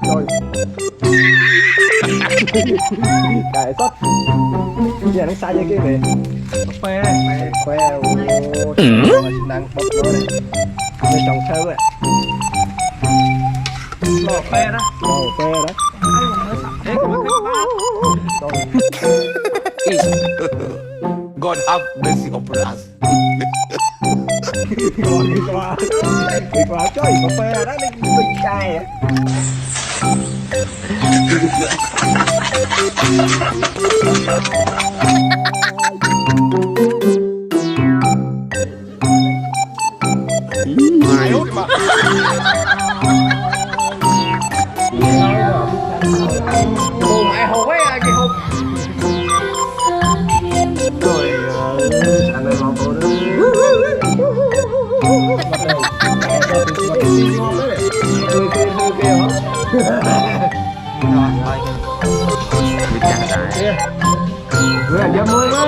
Rồi. Cài sắt. Giờ nó sai như cái này. Phê Khoe. Đang bật nó này. Đây trồng thơ vậy. lò phê đó. Khoe đó. Thế còn cái God have mercy upon us. Còn đi qua chơi cà phê đó đi cay à. hồn ai hồn ấy cái hồn. Rồi anh ơi lòng tôi đó. Rồi, dám mới đó.